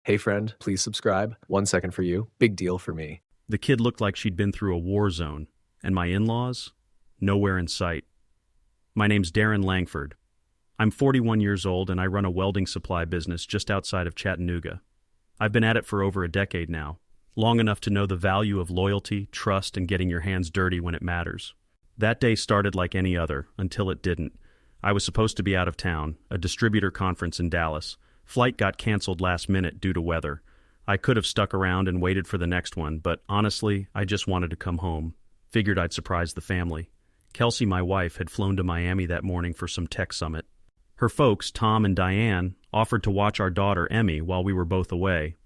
Hey friend, please subscribe. 1 second for you. Big deal for me. The kid looked like she'd been through a war zone, and my in-laws? Nowhere in sight. My name's Darren Langford. I'm 41 years old and I run a welding supply business just outside of Chattanooga. I've been at it for over a decade now, long enough to know the value of loyalty, trust, and getting your hands dirty when it matters. That day started like any other, until it didn't. I was supposed to be out of town, a distributor conference in Dallas. Flight got canceled last minute due to weather. I could have stuck around and waited for the next one, but honestly, I just wanted to come home. Figured I'd surprise the family. Kelsey, my wife, had flown to Miami that morning for some tech summit. Her folks, Tom and Diane, offered to watch our daughter, Emmy, while we were both away.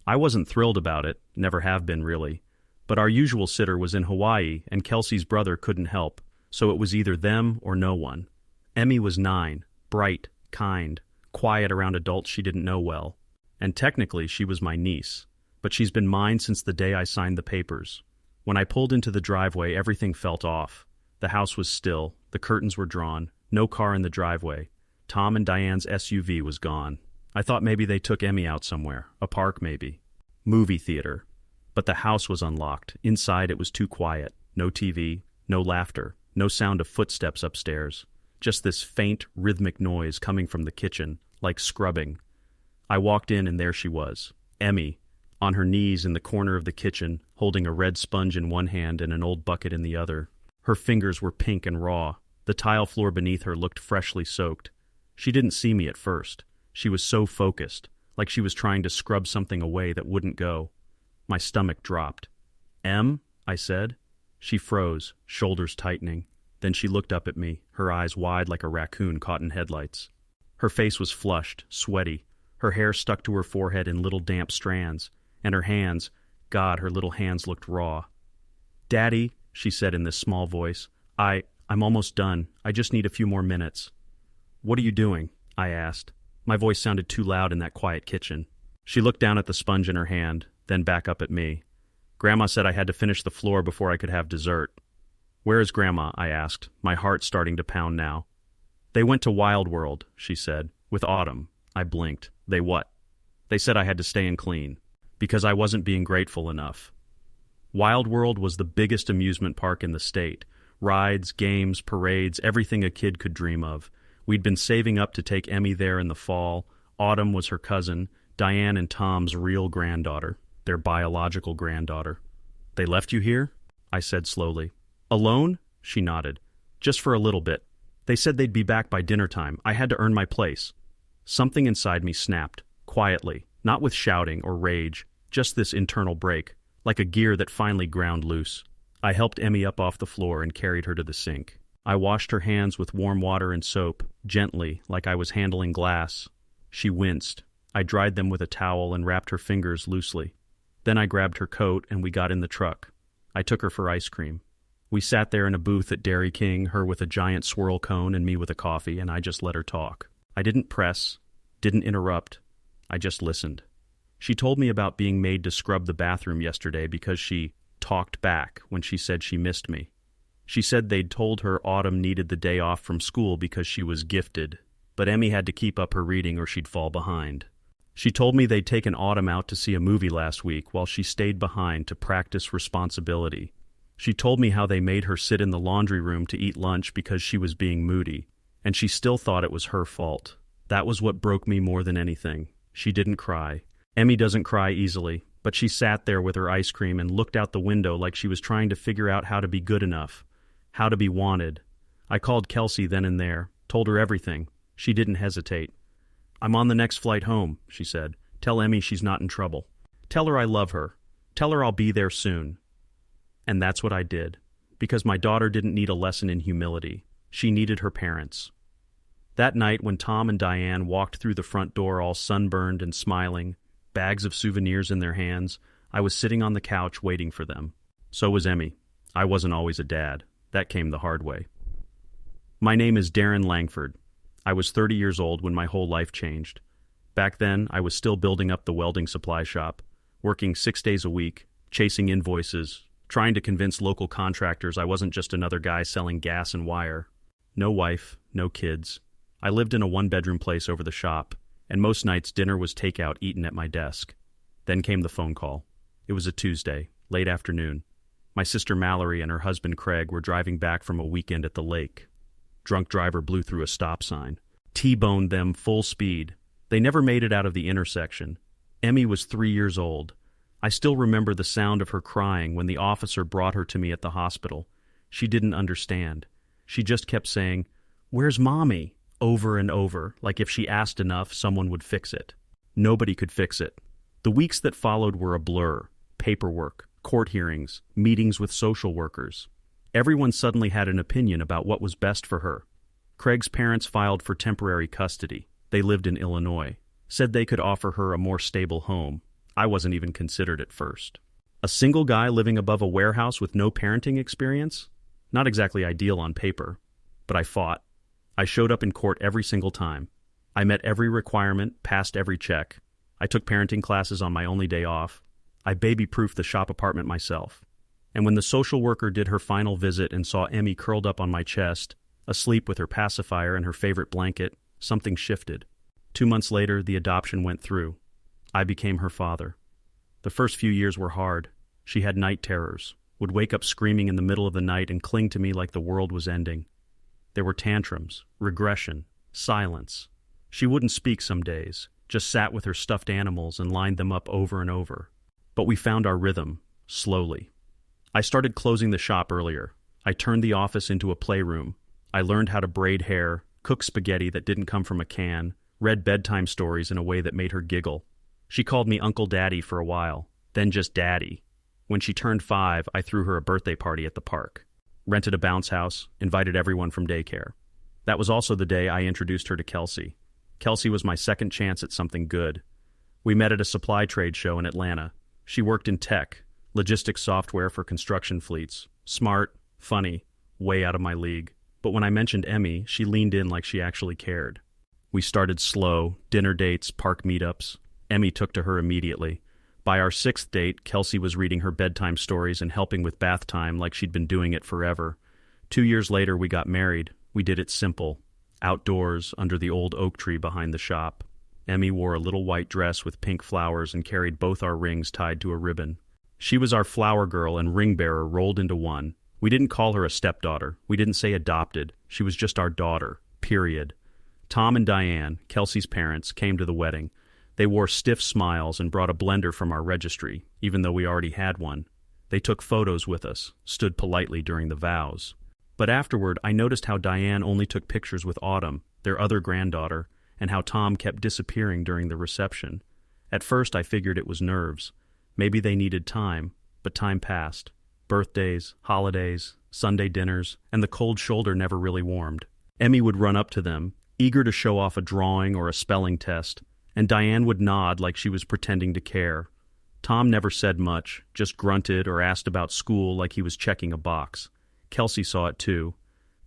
I wasn't thrilled about it, never have been really. But our usual sitter was in Hawaii, and Kelsey's brother couldn't help, so it was either them or no one. Emmy was 9, bright, kind, quiet around adults she didn't know well. And technically, she was my niece, but she's been mine since the day I signed the papers. When I pulled into the driveway, everything felt off. The house was still, the curtains were drawn, no car in the driveway. Tom and Diane's SUV was gone. I thought maybe they took Emmy out somewhere, a park maybe. Movie theater. But the house was unlocked. Inside it was too quiet. No TV, no laughter, no sound of footsteps upstairs. Just this faint, rhythmic noise coming from the kitchen, like scrubbing. I walked in and there she was, Emmy, on her knees in the corner of the kitchen, holding a red sponge in one hand and an old bucket in the other. Her fingers were pink and raw. The tile floor beneath her looked freshly soaked. She didn't see me at first. She was so focused, like she was trying to scrub something away that wouldn't go. My stomach dropped. "Em?" I said. She froze, shoulders tightening. Then she looked up at me, her eyes wide like a raccoon caught in headlights. Her face was flushed, sweaty. Her hair stuck to her forehead in little damp strands. And her hands, God, her little hands looked raw. "Daddy," she said in this small voice, I'm almost done. I just need a few more minutes." "What are you doing?" I asked. My voice sounded too loud in that quiet kitchen. She looked down at the sponge in her hand, then back up at me. "Grandma said I had to finish the floor before I could have dessert." "Where is Grandma?" I asked, my heart starting to pound now. "They went to Wild World," she said, "with Autumn." I blinked. "They what?" "They said I had to stay and clean, because I wasn't being grateful enough." Wild World was the biggest amusement park in the state. Rides, games, parades, everything a kid could dream of. We'd been saving up to take Emmy there in the fall. Autumn was her cousin, Diane and Tom's real granddaughter, their biological granddaughter. "They left you here?" I said slowly. "Alone?" She nodded. "Just for a little bit. They said they'd be back by dinner time. I had to earn my place." Something inside me snapped, quietly, not with shouting or rage, just this internal break, like a gear that finally ground loose. I helped Emmy up off the floor and carried her to the sink. I washed her hands with warm water and soap, gently, like I was handling glass. She winced. I dried them with a towel and wrapped her fingers loosely. Then I grabbed her coat and we got in the truck. I took her for ice cream. We sat there in a booth at Dairy King, her with a giant swirl cone and me with a coffee, and I just let her talk. I didn't press, didn't interrupt. I just listened. She told me about being made to scrub the bathroom yesterday because she talked back when she said she missed me. She said they'd told her Autumn needed the day off from school because she was gifted, but Emmy had to keep up her reading or she'd fall behind. She told me they'd taken Autumn out to see a movie last week while she stayed behind to practice responsibility. She told me how they made her sit in the laundry room to eat lunch because she was being moody, and she still thought it was her fault. That was what broke me more than anything. She didn't cry. Emmy doesn't cry easily, but she sat there with her ice cream and looked out the window like she was trying to figure out how to be good enough, how to be wanted. I called Kelsey then and there, told her everything. She didn't hesitate. "I'm on the next flight home," she said. "Tell Emmy she's not in trouble. Tell her I love her. Tell her I'll be there soon." And that's what I did, because my daughter didn't need a lesson in humility. She needed her parents. That night when Tom and Diane walked through the front door all sunburned and smiling, bags of souvenirs in their hands, I was sitting on the couch waiting for them. So was Emmy. I wasn't always a dad. That came the hard way. My name is Darren Langford. I was 30 years old when my whole life changed. Back then, I was still building up the welding supply shop, working 6 days a week, chasing invoices, trying to convince local contractors I wasn't just another guy selling gas and wire. No wife, no kids. I lived in a one-bedroom place over the shop, and most nights dinner was takeout eaten at my desk. Then came the phone call. It was a Tuesday, late afternoon. My sister Mallory and her husband Craig were driving back from a weekend at the lake. Drunk driver blew through a stop sign. T-boned them full speed. They never made it out of the intersection. Emmy was 3 years old. I still remember the sound of her crying when the officer brought her to me at the hospital. She didn't understand. She just kept saying, "Where's Mommy?" over and over, like if she asked enough, someone would fix it. Nobody could fix it. The weeks that followed were a blur. Paperwork, court hearings, meetings with social workers. Everyone suddenly had an opinion about what was best for her. Craig's parents filed for temporary custody. They lived in Illinois. Said they could offer her a more stable home. I wasn't even considered at first. A single guy living above a warehouse with no parenting experience? Not exactly ideal on paper. But I fought. I showed up in court every single time. I met every requirement, passed every check. I took parenting classes on my only day off. I baby-proofed the shop apartment myself. And when the social worker did her final visit and saw Emmy curled up on my chest, asleep with her pacifier and her favorite blanket, something shifted. 2 months later, the adoption went through. I became her father. The first few years were hard. She had night terrors, would wake up screaming in the middle of the night and cling to me like the world was ending. There were tantrums, regression, silence. She wouldn't speak some days, just sat with her stuffed animals and lined them up over and over. But we found our rhythm, slowly. I started closing the shop earlier. I turned the office into a playroom. I learned how to braid hair, cook spaghetti that didn't come from a can, read bedtime stories in a way that made her giggle. She called me Uncle Daddy for a while, then just Daddy. When she turned 5, I threw her a birthday party at the park. Rented a bounce house, invited everyone from daycare. That was also the day I introduced her to Kelsey. Kelsey was my second chance at something good. We met at a supply trade show in Atlanta. She worked in tech, logistics software for construction fleets. Smart, funny, way out of my league. But when I mentioned Emmy, she leaned in like she actually cared. We started slow, dinner dates, park meetups. Emmy took to her immediately. By our 6th date, Kelsey was reading her bedtime stories and helping with bath time like she'd been doing it forever. 2 years later, we got married. We did it simple. Outdoors, under the old oak tree behind the shop. Emmy wore a little white dress with pink flowers and carried both our rings tied to a ribbon. She was our flower girl and ring bearer rolled into one. We didn't call her a stepdaughter. We didn't say adopted. She was just our daughter, period. Tom and Diane, Kelsey's parents, came to the wedding. They wore stiff smiles and brought a blender from our registry, even though we already had one. They took photos with us, stood politely during the vows. But afterward, I noticed how Diane only took pictures with Autumn, their other granddaughter, and how Tom kept disappearing during the reception. At first, I figured it was nerves. Maybe they needed time, but time passed. Birthdays, holidays, Sunday dinners, and the cold shoulder never really warmed. Emmy would run up to them, eager to show off a drawing or a spelling test, and Diane would nod like she was pretending to care. Tom never said much, just grunted or asked about school like he was checking a box. Kelsey saw it too.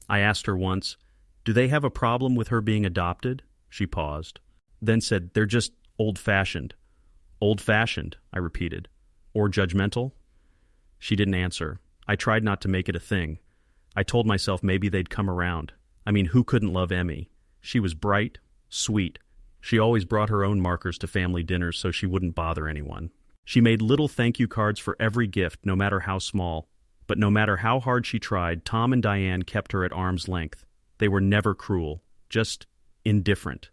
I asked her once, "Do they have a problem with her being adopted?" She paused, then said, "They're just old-fashioned." "Old-fashioned," I repeated. "Or judgmental?" She didn't answer. I tried not to make it a thing. I told myself maybe they'd come around. I mean, who couldn't love Emmy? She was bright, sweet. She always brought her own markers to family dinners so she wouldn't bother anyone. She made little thank you cards for every gift, no matter how small. But no matter how hard she tried, Tom and Diane kept her at arm's length. They were never cruel, just indifferent.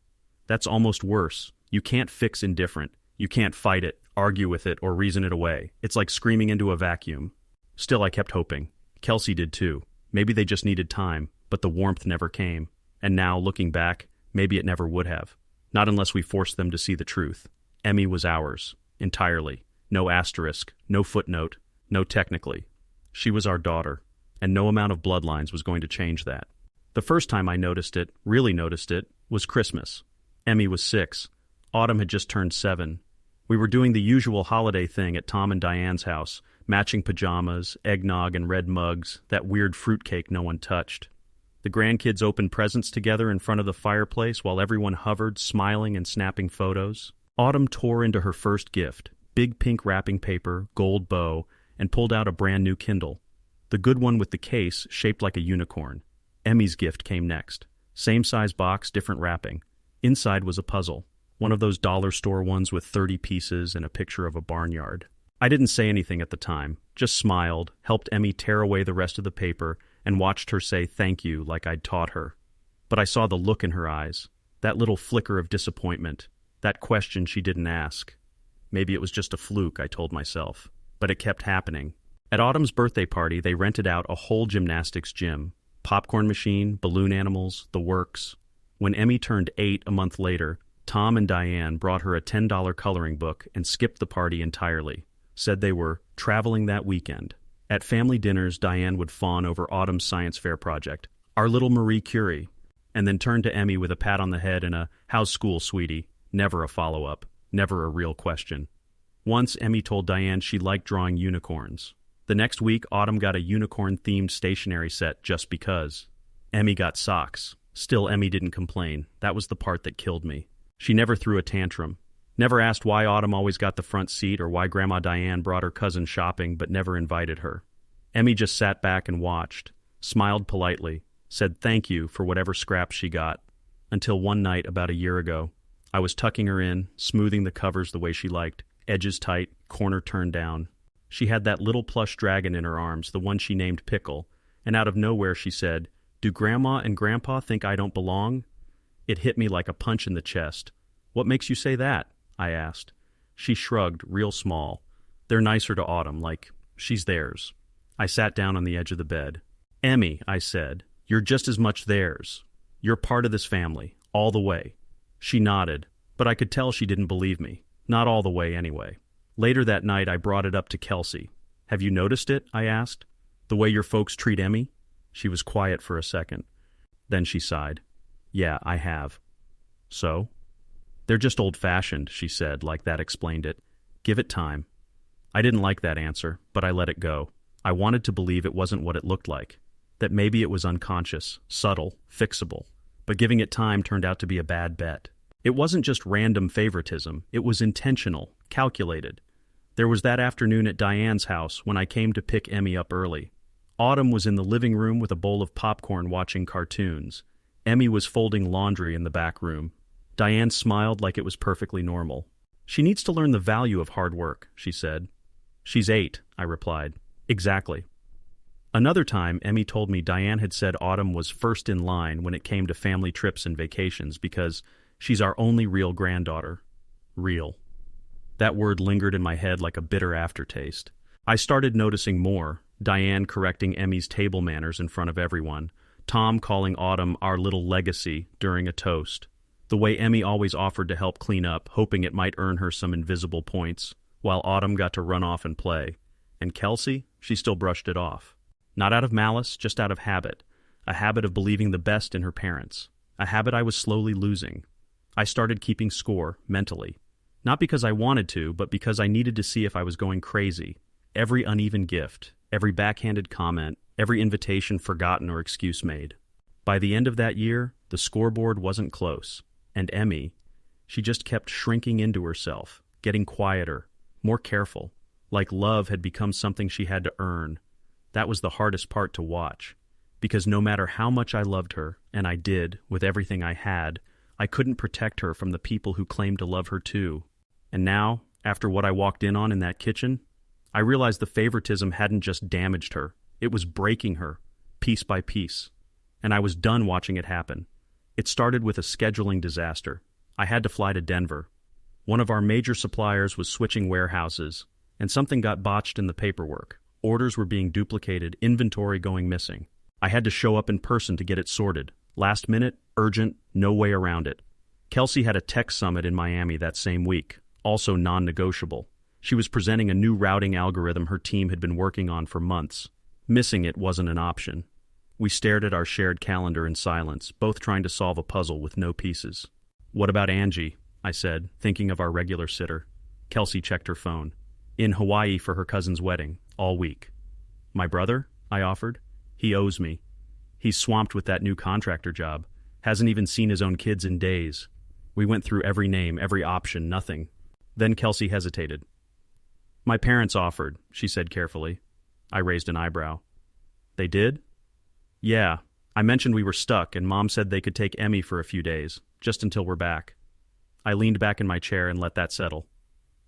That's almost worse. You can't fix indifferent. You can't fight it, argue with it, or reason it away. It's like screaming into a vacuum. Still, I kept hoping. Kelsey did too. Maybe they just needed time, but the warmth never came. And now, looking back, maybe it never would have. Not unless we forced them to see the truth. Emmy was ours, entirely. No asterisk, no footnote, no technically. She was our daughter, and no amount of bloodlines was going to change that. The first time I noticed it, really noticed it, was Christmas. Emmy was 6. Autumn had just turned 7. We were doing the usual holiday thing at Tom and Diane's house, matching pajamas, eggnog and red mugs, that weird fruitcake no one touched. The grandkids opened presents together in front of the fireplace while everyone hovered, smiling and snapping photos. Autumn tore into her first gift, big pink wrapping paper, gold bow, and pulled out a brand new Kindle. The good one with the case, shaped like a unicorn. Emmy's gift came next. Same size box, different wrapping. Inside was a puzzle. one of those dollar store ones with 30 pieces and a picture of a barnyard. I didn't say anything at the time, just smiled, helped Emmy tear away the rest of the paper, and watched her say thank you like I'd taught her. But I saw the look in her eyes, that little flicker of disappointment, that question she didn't ask. Maybe it was just a fluke, I told myself, but it kept happening. At Autumn's birthday party, they rented out a whole gymnastics gym, popcorn machine, balloon animals, the works. When Emmy turned 8 a month later, Tom and Diane brought her a $10 coloring book and skipped the party entirely. Said they were traveling that weekend. At family dinners, Diane would fawn over Autumn's science fair project, our little Marie Curie, and then turn to Emmy with a pat on the head and a "How's school, sweetie?" Never a follow-up, never a real question. Once, Emmy told Diane she liked drawing unicorns. The next week, Autumn got a unicorn-themed stationery set just because. Emmy got socks. Still, Emmy didn't complain. That was the part that killed me. She never threw a tantrum. Never asked why Autumn always got the front seat or why Grandma Diane brought her cousin shopping but never invited her. Emmy just sat back and watched, smiled politely, said thank you for whatever scraps she got. Until one night about a year ago, I was tucking her in, smoothing the covers the way she liked, edges tight, corner turned down. She had that little plush dragon in her arms, the one she named Pickle, and out of nowhere she said, "Do Grandma and Grandpa think I don't belong?" It hit me like a punch in the chest. "What makes you say that?" I asked. She shrugged, real small. "They're nicer to Autumn, like she's theirs." I sat down on the edge of the bed. "Emmy," I said, "you're just as much theirs. You're part of this family, all the way." She nodded, but I could tell she didn't believe me. Not all the way, anyway. Later that night, I brought it up to Kelsey. "Have you noticed it?" I asked. "The way your folks treat Emmy?" She was quiet for a second. Then she sighed. "Yeah, I have." "So?" "They're just old-fashioned," she said, like that explained it. "Give it time." I didn't like that answer, but I let it go. I wanted to believe it wasn't what it looked like, that maybe it was unconscious, subtle, fixable. But giving it time turned out to be a bad bet. It wasn't just random favoritism, it was intentional, calculated. There was that afternoon at Diane's house when I came to pick Emmy up early. Autumn was in the living room with a bowl of popcorn watching cartoons. Emmy was folding laundry in the back room. Diane smiled like it was perfectly normal. "She needs to learn the value of hard work," she said. "She's 8, I replied. "Exactly." Another time, Emmy told me Diane had said Autumn was first in line when it came to family trips and vacations because she's our only real granddaughter. Real. That word lingered in my head like a bitter aftertaste. I started noticing more, Diane correcting Emmy's table manners in front of everyone, Tom calling Autumn our little legacy during a toast, the way Emmy always offered to help clean up, hoping it might earn her some invisible points, while Autumn got to run off and play. And Kelsey, she still brushed it off. Not out of malice, just out of habit. A habit of believing the best in her parents. A habit I was slowly losing. I started keeping score, mentally. Not because I wanted to, but because I needed to see if I was going crazy. Every uneven gift, every backhanded comment, every invitation forgotten or excuse made. By the end of that year, the scoreboard wasn't close. And Emmy, she just kept shrinking into herself, getting quieter, more careful, like love had become something she had to earn. That was the hardest part to watch, because no matter how much I loved her, and I did, with everything I had, I couldn't protect her from the people who claimed to love her too. And now, after what I walked in on in that kitchen, I realized the favoritism hadn't just damaged her, it was breaking her, piece by piece. And I was done watching it happen. It started with a scheduling disaster. I had to fly to Denver. One of our major suppliers was switching warehouses, and something got botched in the paperwork. Orders were being duplicated, inventory going missing. I had to show up in person to get it sorted. Last minute, urgent, no way around it. Kelsey had a tech summit in Miami that same week, also non-negotiable. She was presenting a new routing algorithm her team had been working on for months. Missing it wasn't an option. We stared at our shared calendar in silence, both trying to solve a puzzle with no pieces. "What about Angie?" I said, thinking of our regular sitter. Kelsey checked her phone. "In Hawaii for her cousin's wedding, all week." "My brother?" I offered. "He owes me. He's swamped with that new contractor job. Hasn't even seen his own kids in days." We went through every name, every option, nothing. Then Kelsey hesitated. "My parents offered," she said carefully. I raised an eyebrow. "They did?" "Yeah. I mentioned we were stuck, and Mom said they could take Emmy for a few days, just until we're back." I leaned back in my chair and let that settle.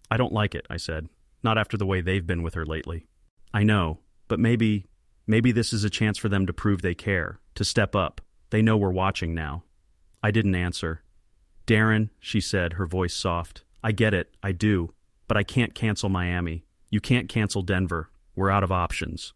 I don't like it, I said. Not after the way they've been with her lately. I know, but maybe this is a chance for them to prove they care, to step up. They know we're watching now. I didn't answer. Darren, she said, her voice soft. I get it, I do, but I can't cancel Miami. You can't cancel Denver. We're out of options.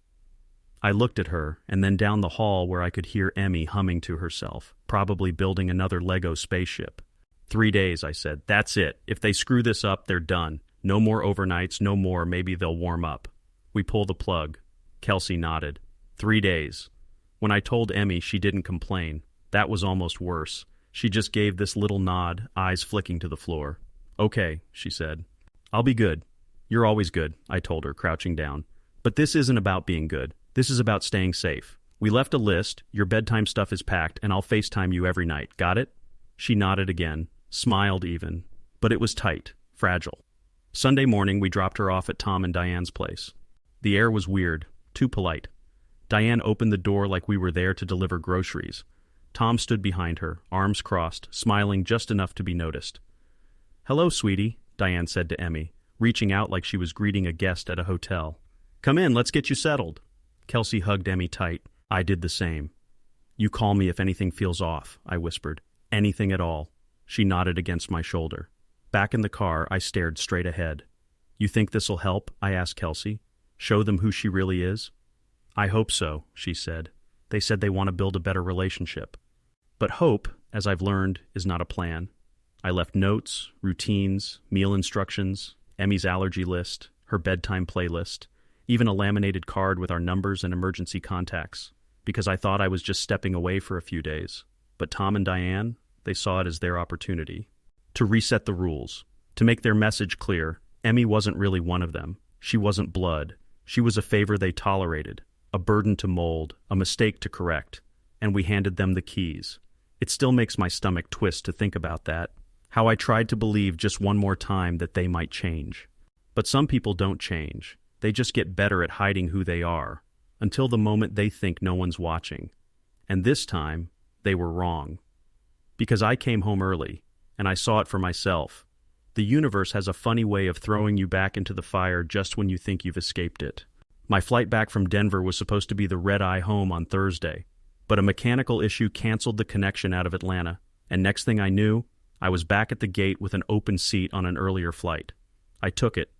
I looked at her, and then down the hall where I could hear Emmy humming to herself, probably building another Lego spaceship. 3 days, I said. That's it. If they screw this up, they're done. No more overnights, no more. Maybe they'll warm up. We pull the plug. Kelsey nodded. 3 days. When I told Emmy, she didn't complain. That was almost worse. She just gave this little nod, eyes flicking to the floor. Okay, she said. I'll be good. You're always good, I told her, crouching down. But this isn't about being good. This is about staying safe. We left a list, your bedtime stuff is packed, and I'll FaceTime you every night. Got it? She nodded again, smiled even. But it was tight, fragile. Sunday morning, we dropped her off at Tom and Diane's place. The air was weird, too polite. Diane opened the door like we were there to deliver groceries. Tom stood behind her, arms crossed, smiling just enough to be noticed. Hello, sweetie, Diane said to Emmy, reaching out like she was greeting a guest at a hotel. Come in, let's get you settled. Kelsey hugged Emmy tight. I did the same. You call me if anything feels off, I whispered. Anything at all. She nodded against my shoulder. Back in the car, I stared straight ahead. You think this'll help? I asked Kelsey. Show them who she really is? I hope so, she said. They said they want to build a better relationship. But hope, as I've learned, is not a plan. I left notes, routines, meal instructions, Emmy's allergy list, her bedtime playlist, even a laminated card with our numbers and emergency contacts, because I thought I was just stepping away for a few days. But Tom and Diane, they saw it as their opportunity. To reset the rules, to make their message clear, Emmy wasn't really one of them. She wasn't blood. She was a favor they tolerated, a burden to mold, a mistake to correct, and we handed them the keys. It still makes my stomach twist to think about that, how I tried to believe just one more time that they might change. But some people don't change. They just get better at hiding who they are, until the moment they think no one's watching. And this time, they were wrong. Because I came home early, and I saw it for myself. The universe has a funny way of throwing you back into the fire just when you think you've escaped it. My flight back from Denver was supposed to be the red-eye home on Thursday, but a mechanical issue canceled the connection out of Atlanta, and next thing I knew, I was back at the gate with an open seat on an earlier flight. I took it.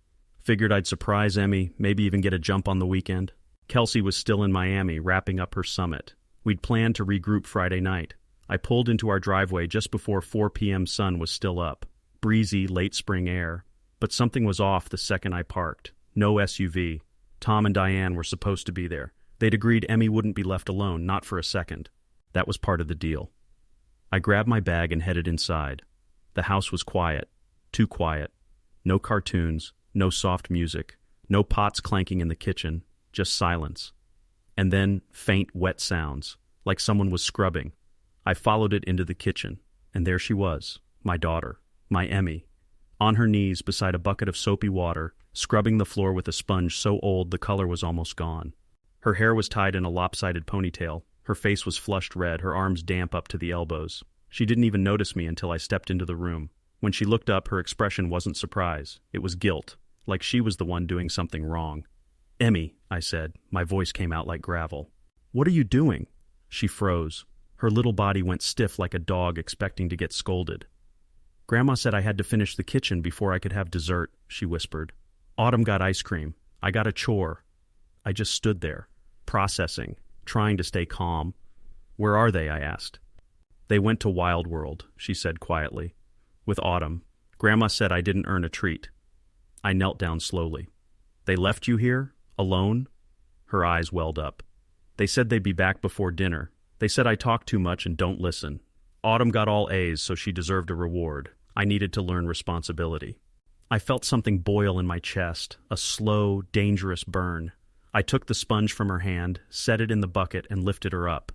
Figured I'd surprise Emmy, maybe even get a jump on the weekend. Kelsey was still in Miami, wrapping up her summit. We'd planned to regroup Friday night. I pulled into our driveway just before 4 p.m. sun was still up. Breezy, late spring air. But something was off the second I parked. No SUV. Tom and Diane were supposed to be there. They'd agreed Emmy wouldn't be left alone, not for a second. That was part of the deal. I grabbed my bag and headed inside. The house was quiet. Too quiet. No cartoons. No soft music, no pots clanking in the kitchen, just silence. And then faint, wet sounds, like someone was scrubbing. I followed it into the kitchen, and there she was, my daughter, my Emmy, on her knees beside a bucket of soapy water, scrubbing the floor with a sponge so old the color was almost gone. Her hair was tied in a lopsided ponytail, her face was flushed red, her arms damp up to the elbows. She didn't even notice me until I stepped into the room. When she looked up, her expression wasn't surprise, it was guilt. Like she was the one doing something wrong. Emmy, I said. My voice came out like gravel. What are you doing? She froze. Her little body went stiff like a dog expecting to get scolded. Grandma said I had to finish the kitchen before I could have dessert, she whispered. Autumn got ice cream. I got a chore. I just stood there, processing, trying to stay calm. Where are they? I asked. They went to Wild World, she said quietly. With Autumn. Grandma said I didn't earn a treat. I knelt down slowly. They left you here? Alone? Her eyes welled up. They said they'd be back before dinner. They said I talk too much and don't listen. Autumn got all A's, so she deserved a reward. I needed to learn responsibility. I felt something boil in my chest, a slow, dangerous burn. I took the sponge from her hand, set it in the bucket, and lifted her up.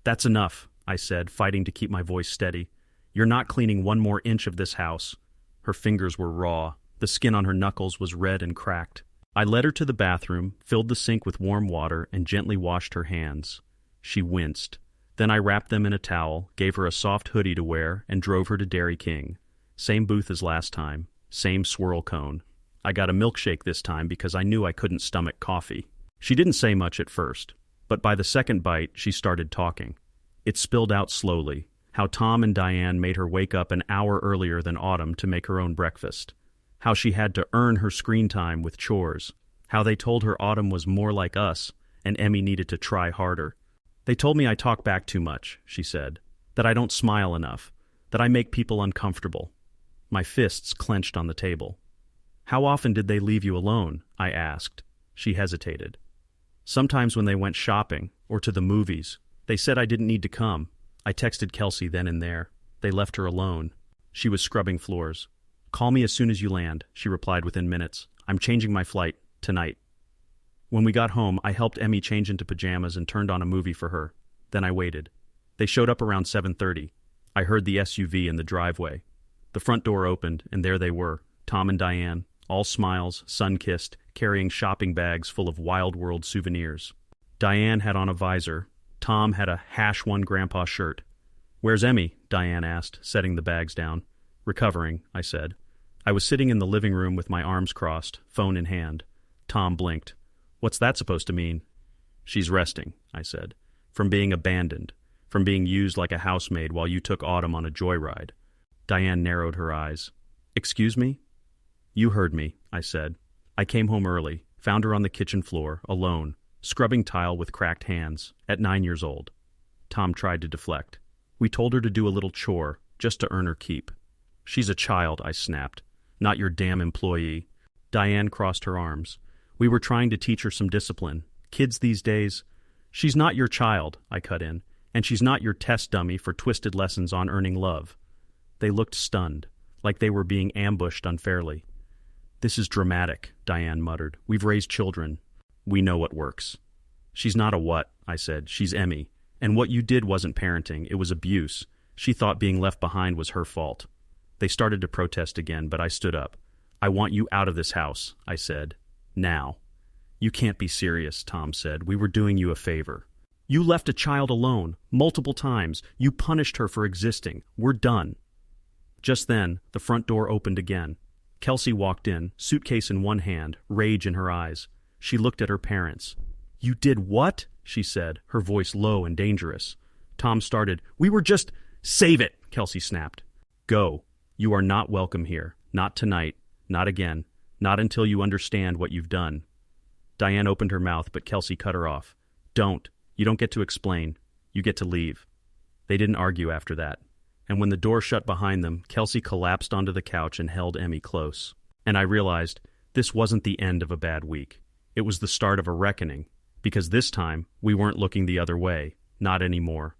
That's enough, I said, fighting to keep my voice steady. You're not cleaning one more inch of this house. Her fingers were raw. The skin on her knuckles was red and cracked. I led her to the bathroom, filled the sink with warm water, and gently washed her hands. She winced. Then I wrapped them in a towel, gave her a soft hoodie to wear, and drove her to Dairy King. Same booth as last time, same swirl cone. I got a milkshake this time because I knew I couldn't stomach coffee. She didn't say much at first, but by the second bite, she started talking. It spilled out slowly, how Tom and Diane made her wake up an hour earlier than Autumn to make her own breakfast, how she had to earn her screen time with chores, how they told her Autumn was more like us and Emmy needed to try harder. They told me I talk back too much, she said, that I don't smile enough, that I make people uncomfortable. My fists clenched on the table. How often did they leave you alone? I asked. She hesitated. Sometimes when they went shopping or to the movies. They said I didn't need to come. I texted Kelsey then and there. They left her alone. She was scrubbing floors. Call me as soon as you land, she replied within minutes. I'm changing my flight, tonight. When we got home, I helped Emmy change into pajamas and turned on a movie for her. Then I waited. They showed up around 7:30. I heard the SUV in the driveway. The front door opened, and there they were, Tom and Diane, all smiles, sun-kissed, carrying shopping bags full of Wild World souvenirs. Diane had on a visor. Tom had a #1 grandpa shirt. Where's Emmy? Diane asked, setting the bags down. Recovering, I said. I was sitting in the living room with my arms crossed, phone in hand. Tom blinked. What's that supposed to mean? She's resting, I said. From being abandoned. From being used like a housemaid while you took Autumn on a joyride. Diane narrowed her eyes. Excuse me? You heard me, I said. I came home early, found her on the kitchen floor, alone, scrubbing tile with cracked hands, at 9 years old. Tom tried to deflect. We told her to do a little chore, just to earn her keep. She's a child, I snapped. Not your damn employee. Diane crossed her arms. We were trying to teach her some discipline. Kids these days. She's not your child, I cut in, and she's not your test dummy for twisted lessons on earning love. They looked stunned, like they were being ambushed unfairly. This is dramatic, Diane muttered. We've raised children. We know what works. She's not a what, I said. She's Emmy. And what you did wasn't parenting, it was abuse. She thought being left behind was her fault. They started to protest again, but I stood up. I want you out of this house, I said. Now. You can't be serious, Tom said. We were doing you a favor. You left a child alone, multiple times. You punished her for existing. We're done. Just then, the front door opened again. Kelsey walked in, suitcase in one hand, rage in her eyes. She looked at her parents. You did what? She said, her voice low and dangerous. Tom started. We were just... Save it, Kelsey snapped. Go. You are not welcome here. Not tonight. Not again. Not until you understand what you've done. Diane opened her mouth, but Kelsey cut her off. Don't. You don't get to explain. You get to leave. They didn't argue after that. And when the door shut behind them, Kelsey collapsed onto the couch and held Emmy close. And I realized this wasn't the end of a bad week. It was the start of a reckoning, because this time we weren't looking the other way, not anymore.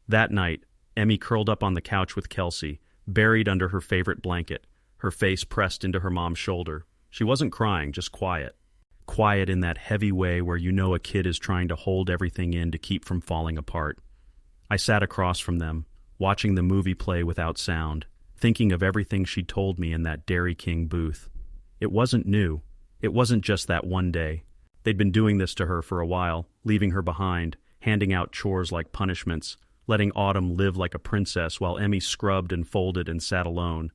That night, Emmy curled up on the couch with Kelsey, buried under her favorite blanket, her face pressed into her mom's shoulder. She wasn't crying, just quiet. Quiet in that heavy way where you know a kid is trying to hold everything in to keep from falling apart. I sat across from them, watching the movie play without sound, thinking of everything she'd told me in that Dairy King booth. It wasn't new. It wasn't just that one day. They'd been doing this to her for a while, leaving her behind, handing out chores like punishments, letting Autumn live like a princess while Emmy scrubbed and folded and sat alone.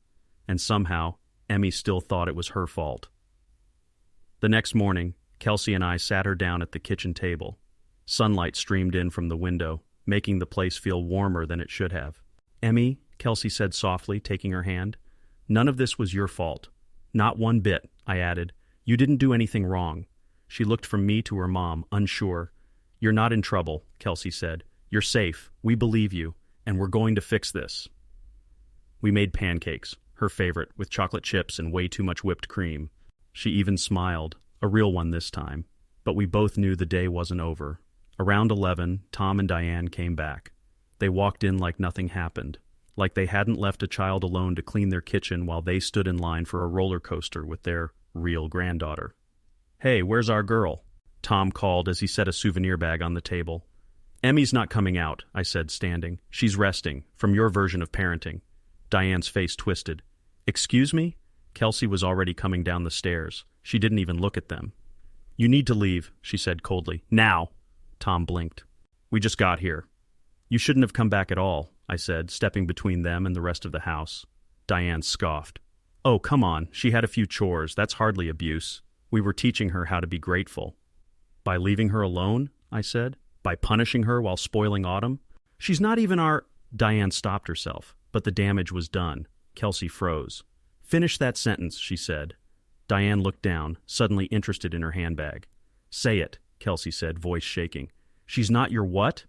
And somehow, Emmy still thought it was her fault. The next morning, Kelsey and I sat her down at the kitchen table. Sunlight streamed in from the window, making the place feel warmer than it should have. Emmy, Kelsey said softly, taking her hand, none of this was your fault. Not one bit, I added. You didn't do anything wrong. She looked from me to her mom, unsure. You're not in trouble, Kelsey said. You're safe. We believe you, and we're going to fix this. We made pancakes, her favorite, with chocolate chips and way too much whipped cream. She even smiled, a real one this time, but we both knew the day wasn't over. Around 11, Tom and Diane came back. They walked in like nothing happened, like they hadn't left a child alone to clean their kitchen while they stood in line for a roller coaster with their real granddaughter. Hey, where's our girl? Tom called as he set a souvenir bag on the table. Emmy's not coming out, I said, standing. She's resting, from your version of parenting. Diane's face twisted. Excuse me? Kelsey was already coming down the stairs. She didn't even look at them. You need to leave, she said coldly. Now! Tom blinked. We just got here. You shouldn't have come back at all, I said, stepping between them and the rest of the house. Diane scoffed. Oh, come on, she had a few chores, that's hardly abuse. We were teaching her how to be grateful. By leaving her alone, I said. By punishing her while spoiling Autumn? She's not even our... Diane stopped herself, but the damage was done. Kelsey froze. Finish that sentence, she said. Diane looked down, suddenly interested in her handbag. Say it, Kelsey said, voice shaking. She's not your what?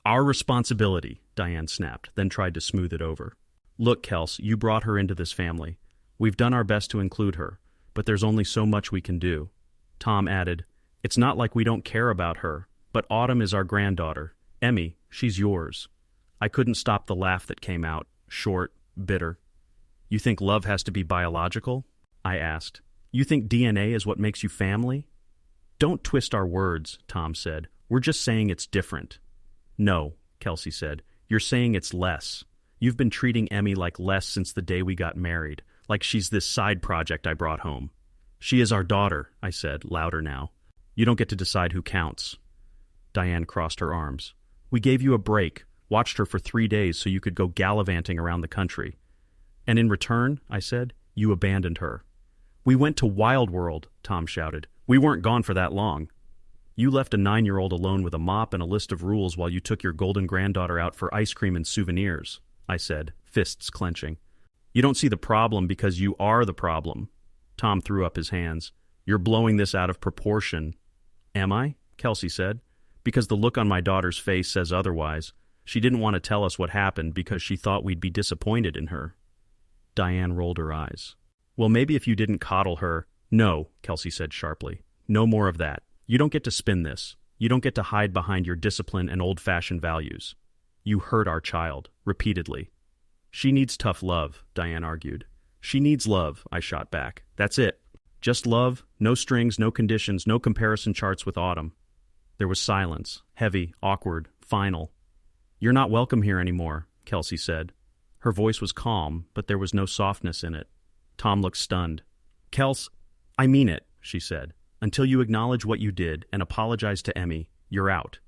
Our responsibility, Diane snapped, then tried to smooth it over. Look, Kels, you brought her into this family. We've done our best to include her, but there's only so much we can do. Tom added, It's not like we don't care about her, but Autumn is our granddaughter. Emmy, she's yours. I couldn't stop the laugh that came out, short, bitter. You think love has to be biological? I asked. You think DNA is what makes you family? Don't twist our words, Tom said. We're just saying it's different. No, Kelsey said. You're saying it's less. You've been treating Emmy like less since the day we got married, like she's this side project I brought home. She is our daughter, I said, louder now. You don't get to decide who counts. Diane crossed her arms. We gave you a break, watched her for 3 days so you could go gallivanting around the country. And in return, I said, you abandoned her. We went to Wild World, Tom shouted. We weren't gone for that long. You left a 9-year-old alone with a mop and a list of rules while you took your golden granddaughter out for ice cream and souvenirs, I said, fists clenching. You don't see the problem because you are the problem. Tom threw up his hands. You're blowing this out of proportion. Am I? Kelsey said. Because the look on my daughter's face says otherwise. She didn't want to tell us what happened because she thought we'd be disappointed in her. Diane rolled her eyes. Well, maybe if you didn't coddle her... No, Kelsey said sharply. No more of that. You don't get to spin this. You don't get to hide behind your discipline and old-fashioned values. You hurt our child, repeatedly. She needs tough love, Diane argued. She needs love, I shot back. That's it. Just love, no strings, no conditions, no comparison charts with Autumn. There was silence, heavy, awkward, final. You're not welcome here anymore, Kelsey said. Her voice was calm, but there was no softness in it. Tom looked stunned. Kels, I mean it, she said. Until you acknowledge what you did and apologize to Emmy, you're out.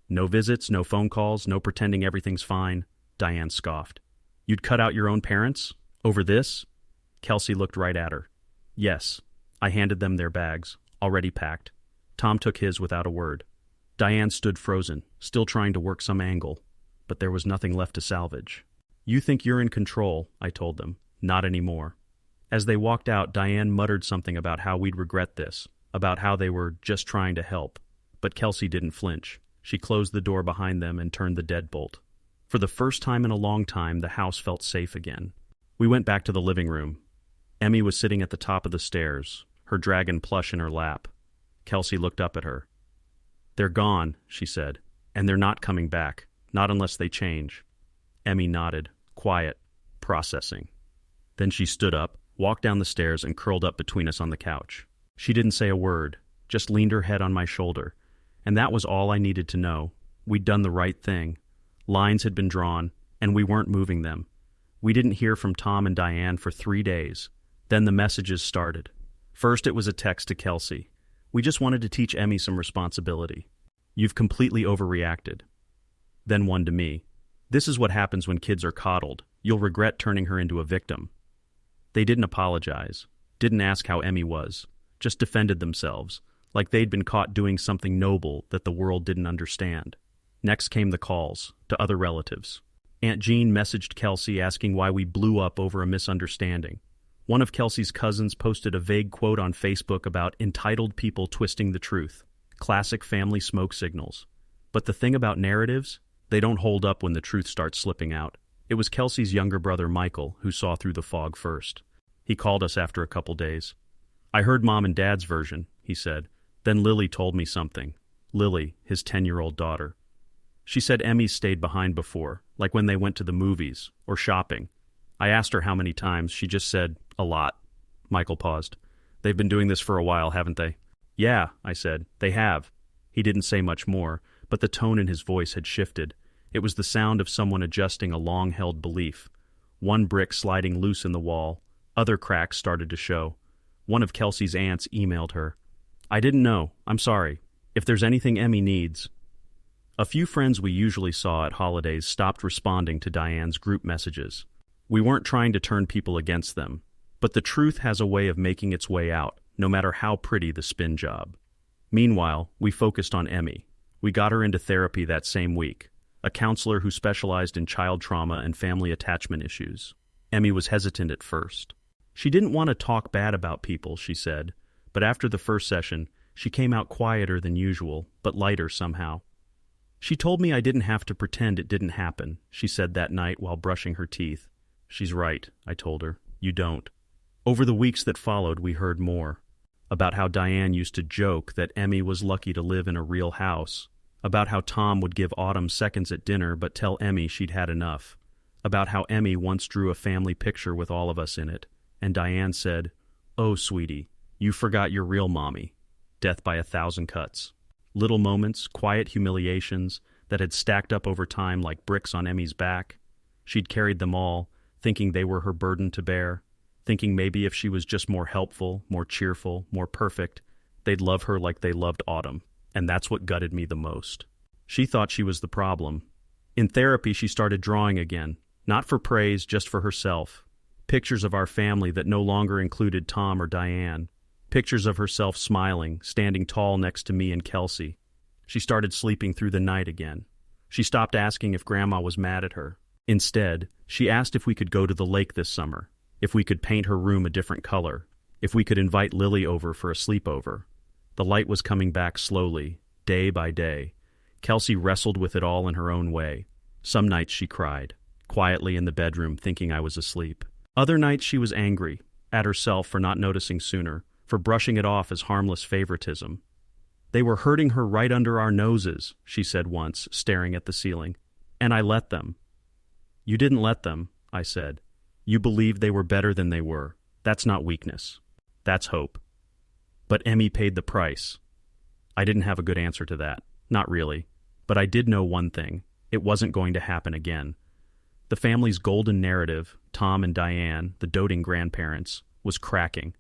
No visits, no phone calls, no pretending everything's fine, Diane scoffed. You'd cut out your own parents? Over this? Kelsey looked right at her. Yes. I handed them their bags, already packed. Tom took his without a word. Diane stood frozen, still trying to work some angle, but there was nothing left to salvage. You think you're in control, I told them. Not anymore. As they walked out, Diane muttered something about how we'd regret this, about how they were just trying to help. But Kelsey didn't flinch. She closed the door behind them and turned the deadbolt. For the first time in a long time, the house felt safe again. We went back to the living room. Emmy was sitting at the top of the stairs, her dragon plush in her lap. Kelsey looked up at her. They're gone, she said, and they're not coming back, not unless they change. Emmy nodded, quiet, processing. Then she stood up, walked down the stairs, and curled up between us on the couch. She didn't say a word, just leaned her head on my shoulder. And that was all I needed to know. We'd done the right thing. Lines had been drawn, and we weren't moving them. We didn't hear from Tom and Diane for 3 days. Then the messages started. First it was a text to Kelsey. We just wanted to teach Emmy some responsibility. You've completely overreacted. Then one to me. This is what happens when kids are coddled. You'll regret turning her into a victim. They didn't apologize, didn't ask how Emmy was, just defended themselves, like they'd been caught doing something noble that the world didn't understand. Next came the calls, to other relatives. Aunt Jean messaged Kelsey asking why we blew up over a misunderstanding. One of Kelsey's cousins posted a vague quote on Facebook about entitled people twisting the truth. Classic family smoke signals. But the thing about narratives, they don't hold up when the truth starts slipping out. It was Kelsey's younger brother Michael who saw through the fog first. He called us after a couple days. I heard Mom and Dad's version, he said. Then Lily told me something. Lily, his 10-year-old daughter. She said Emmy stayed behind before, like when they went to the movies or shopping. I asked her how many times. She just said, a lot. Michael paused. They've been doing this for a while, haven't they? Yeah, I said. They have. He didn't say much more, but the tone in his voice had shifted. It was the sound of someone adjusting a long-held belief. One brick sliding loose in the wall. Other cracks started to show. One of Kelsey's aunts emailed her. I didn't know. I'm sorry. If there's anything Emmy needs... A few friends we usually saw at holidays stopped responding to Diane's group messages. We weren't trying to turn people against them, but the truth has a way of making its way out, no matter how pretty the spin job. Meanwhile, we focused on Emmy. We got her into therapy that same week, a counselor who specialized in child trauma and family attachment issues. Emmy was hesitant at first. She didn't want to talk bad about people, she said, but after the first session, she came out quieter than usual, but lighter somehow. She told me I didn't have to pretend it didn't happen, she said that night while brushing her teeth. She's right, I told her. You don't. Over the weeks that followed, we heard more. About how Diane used to joke that Emmy was lucky to live in a real house. About how Tom would give Autumn seconds at dinner but tell Emmy she'd had enough. About how Emmy once drew a family picture with all of us in it, and Diane said, "Oh, sweetie, you forgot your real mommy." Death by 1,000 cuts. Little moments, quiet humiliations that had stacked up over time like bricks on Emmy's back. She'd carried them all, thinking they were her burden to bear, thinking maybe if she was just more helpful, more cheerful, more perfect, they'd love her like they loved Autumn, and that's what gutted me the most. She thought she was the problem. In therapy, she started drawing again, not for praise, just for herself. Pictures of our family that no longer included Tom or Diane. Pictures of herself smiling, standing tall next to me and Kelsey. She started sleeping through the night again. She stopped asking if Grandma was mad at her. Instead, she asked if we could go to the lake this summer, if we could paint her room a different color, if we could invite Lily over for a sleepover. The light was coming back slowly, day by day. Kelsey wrestled with it all in her own way. Some nights she cried, quietly in the bedroom thinking I was asleep. Other nights she was angry, at herself for not noticing sooner, for brushing it off as harmless favoritism. "They were hurting her right under our noses," she said once, staring at the ceiling. "And I let them." "You didn't let them," I said. "You believed they were better than they were. That's not weakness. That's hope." But Emmy paid the price. I didn't have a good answer to that. Not really. But I did know one thing. It wasn't going to happen again. The family's golden narrative, Tom and Diane, the doting grandparents, was cracking.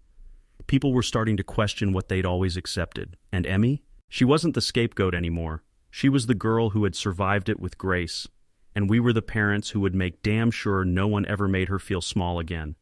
People were starting to question what they'd always accepted. And Emmy? She wasn't the scapegoat anymore. She was the girl who had survived it with grace. And we were the parents who would make damn sure no one ever made her feel small again.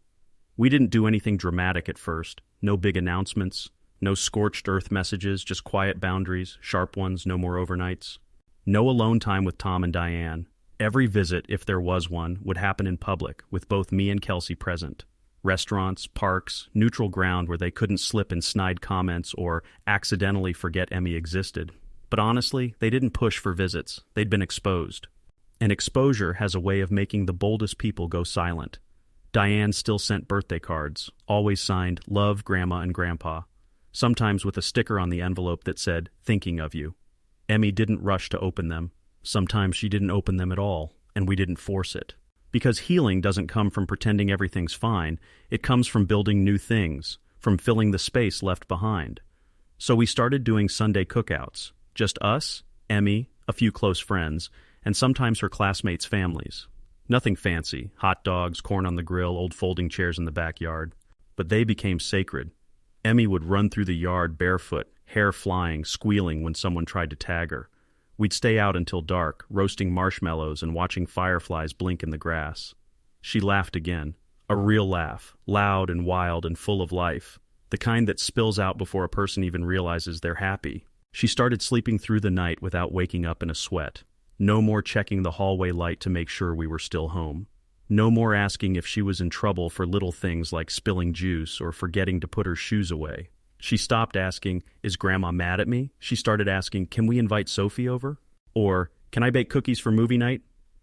We didn't do anything dramatic at first. No big announcements. No scorched earth messages, just quiet boundaries, sharp ones, no more overnights. No alone time with Tom and Diane. Every visit, if there was one, would happen in public, with both me and Kelsey present. Restaurants, parks, neutral ground where they couldn't slip in snide comments or accidentally forget Emmy existed. But honestly, they didn't push for visits. They'd been exposed. And exposure has a way of making the boldest people go silent. Diane still sent birthday cards, always signed "Love, Grandma and Grandpa," sometimes with a sticker on the envelope that said, "Thinking of you." Emmy didn't rush to open them. Sometimes she didn't open them at all, and we didn't force it. Because healing doesn't come from pretending everything's fine. It comes from building new things, from filling the space left behind. So we started doing Sunday cookouts. Just us, Emmy, a few close friends, and sometimes her classmates' families. Nothing fancy, hot dogs, corn on the grill, old folding chairs in the backyard. But they became sacred. Emmy would run through the yard barefoot, hair flying, squealing when someone tried to tag her. We'd stay out until dark, roasting marshmallows and watching fireflies blink in the grass. She laughed again. A real laugh, loud and wild and full of life. The kind that spills out before a person even realizes they're happy. She started sleeping through the night without waking up in a sweat. No more checking the hallway light to make sure we were still home. No more asking if she was in trouble for little things like spilling juice or forgetting to put her shoes away. She stopped asking, "Is Grandma mad at me?" She started asking, "Can we invite Sophie over?" Or, "Can I bake cookies for movie night?"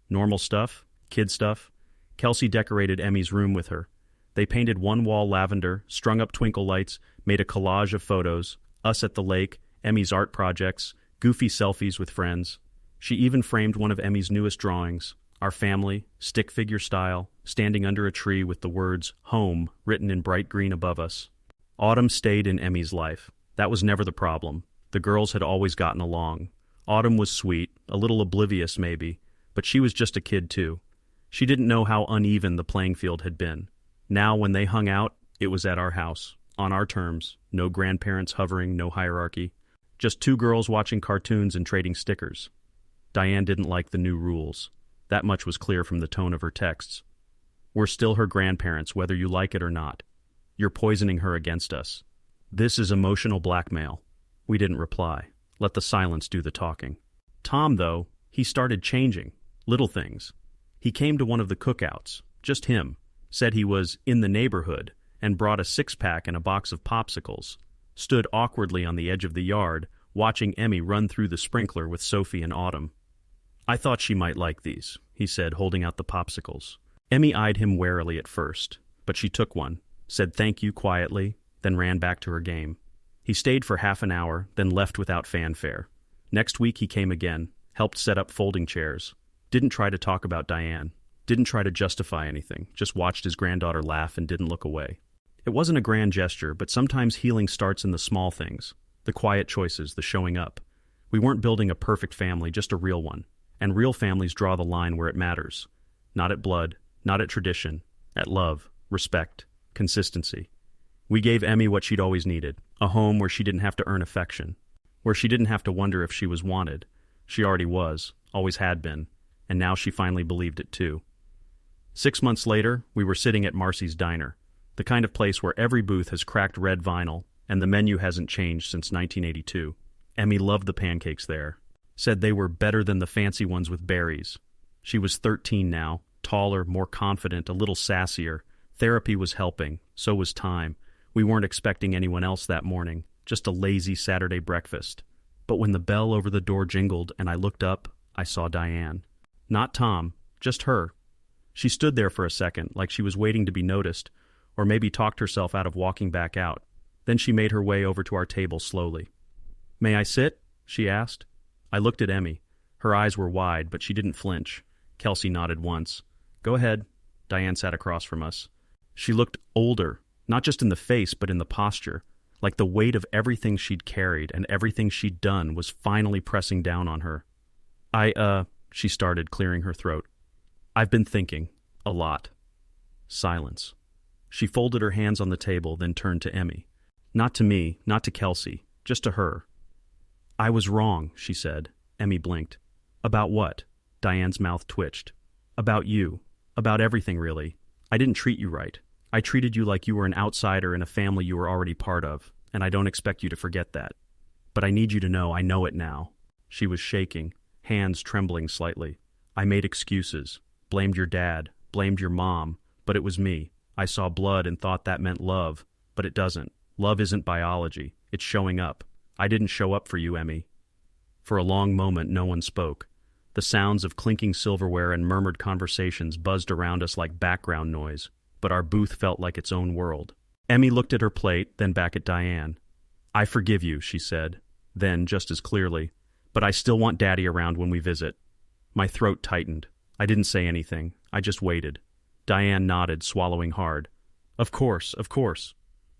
Normal stuff, kid stuff. Kelsey decorated Emmy's room with her. They painted one wall lavender, strung up twinkle lights, made a collage of photos, us at the lake, Emmy's art projects, goofy selfies with friends. She even framed one of Emmy's newest drawings, our family, stick figure style, standing under a tree with the words "Home" written in bright green above us. Autumn stayed in Emmy's life. That was never the problem. The girls had always gotten along. Autumn was sweet, a little oblivious maybe, but she was just a kid too. She didn't know how uneven the playing field had been. Now when they hung out, it was at our house, on our terms, no grandparents hovering, no hierarchy. Just two girls watching cartoons and trading stickers. Diane didn't like the new rules. That much was clear from the tone of her texts. We're still her grandparents, whether you like it or not. You're poisoning her against us. This is emotional blackmail. We didn't reply. Let the silence do the talking. Tom, though, he started changing. Little things. He came to one of the cookouts, just him, said he was in the neighborhood, and brought a six-pack and a box of popsicles, stood awkwardly on the edge of the yard, watching Emmy run through the sprinkler with Sophie and Autumn. I thought she might like these, he said, holding out the popsicles. Emmy eyed him warily at first, but she took one, said thank you quietly, then ran back to her game. He stayed for half an hour, then left without fanfare. Next week he came again, helped set up folding chairs. Didn't try to talk about Diane. Didn't try to justify anything, just watched his granddaughter laugh and didn't look away. It wasn't a grand gesture, but sometimes healing starts in the small things, the quiet choices, the showing up. We weren't building a perfect family, just a real one. And real families draw the line where it matters. Not at blood, not at tradition, at love, respect, consistency. We gave Emmy what she'd always needed, a home where she didn't have to earn affection, where she didn't have to wonder if she was wanted. She already was, always had been, and now she finally believed it too. 6 months later, we were sitting at Marcy's Diner, the kind of place where every booth has cracked red vinyl and the menu hasn't changed since 1982. Emmy loved the pancakes there, said they were better than the fancy ones with berries. She was 13 now, taller, more confident, a little sassier. Therapy was helping, so was time. We weren't expecting anyone else that morning, just a lazy Saturday breakfast. But when the bell over the door jingled and I looked up, I saw Diane. Not Tom, just her. She stood there for a second, like she was waiting to be noticed, or maybe talked herself out of walking back out. Then she made her way over to our table slowly. "May I sit?" she asked. I looked at Emmy. Her eyes were wide, but she didn't flinch. Kelsey nodded once. "Go ahead." Diane sat across from us. She looked older, not just in the face, but in the posture, like the weight of everything she'd carried and everything she'd done was finally pressing down on her. She started, clearing her throat. "I've been thinking. A lot." Silence. She folded her hands on the table, then turned to Emmy. Not to me, not to Kelsey, just to her. "I was wrong," she said. Emmy blinked. "About what?" Diane's mouth twitched. "About you. About everything, really. I didn't treat you right. I treated you like you were an outsider in a family you were already part of, and I don't expect you to forget that. But I need you to know I know it now." She was shaking, hands trembling slightly. "I made excuses. Blamed your dad. Blamed your mom. But it was me. I saw blood and thought that meant love. But it doesn't. Love isn't biology. It's showing up. I didn't show up for you, Emmy." For a long moment, no one spoke. The sounds of clinking silverware and murmured conversations buzzed around us like background noise, but our booth felt like its own world. Emmy looked at her plate, then back at Diane. "I forgive you," she said. Then, just as clearly, "But I still want Daddy around when we visit." My throat tightened. I didn't say anything. I just waited. Diane nodded, swallowing hard. Of course, of course."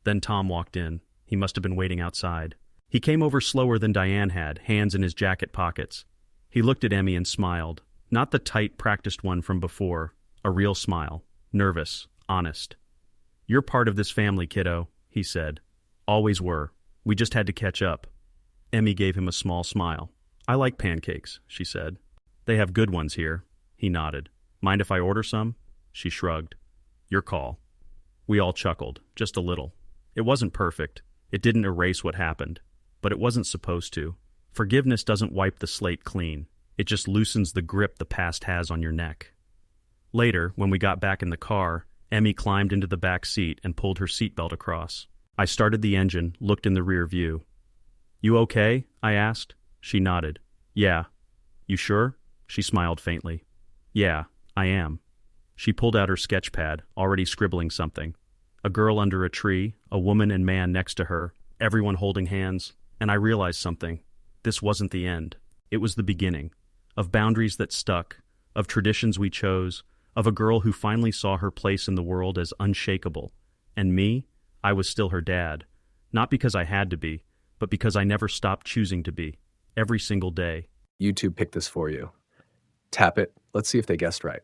Then Tom walked in. He must have been waiting outside. He came over slower than Diane had, hands in his jacket pockets. He looked at Emmy and smiled. Not the tight, practiced one from before. A real smile. Nervous. Honest. "You're part of this family, kiddo," he said. "Always were. We just had to catch up." Emmy gave him a small smile. "I like pancakes," she said. "They have good ones here." He nodded. "Mind if I order some?" She shrugged. "Your call." We all chuckled, just a little. It wasn't perfect. It didn't erase what happened. But it wasn't supposed to. Forgiveness doesn't wipe the slate clean. It just loosens the grip the past has on your neck. Later, when we got back in the car, Emmy climbed into the back seat and pulled her seatbelt across. I started the engine, looked in the rear view. "You okay?" I asked. She nodded. "Yeah." "You sure?" She smiled faintly. "Yeah, I am." She pulled out her sketch pad, already scribbling something. A girl under a tree, a woman and man next to her, everyone holding hands, and I realized something. This wasn't the end. It was the beginning. Of boundaries that stuck, of traditions we chose, of a girl who finally saw her place in the world as unshakable. And me, I was still her dad. Not because I had to be, but because I never stopped choosing to be. Every single day. YouTube picked this for you. Tap it. Let's see if they guessed right.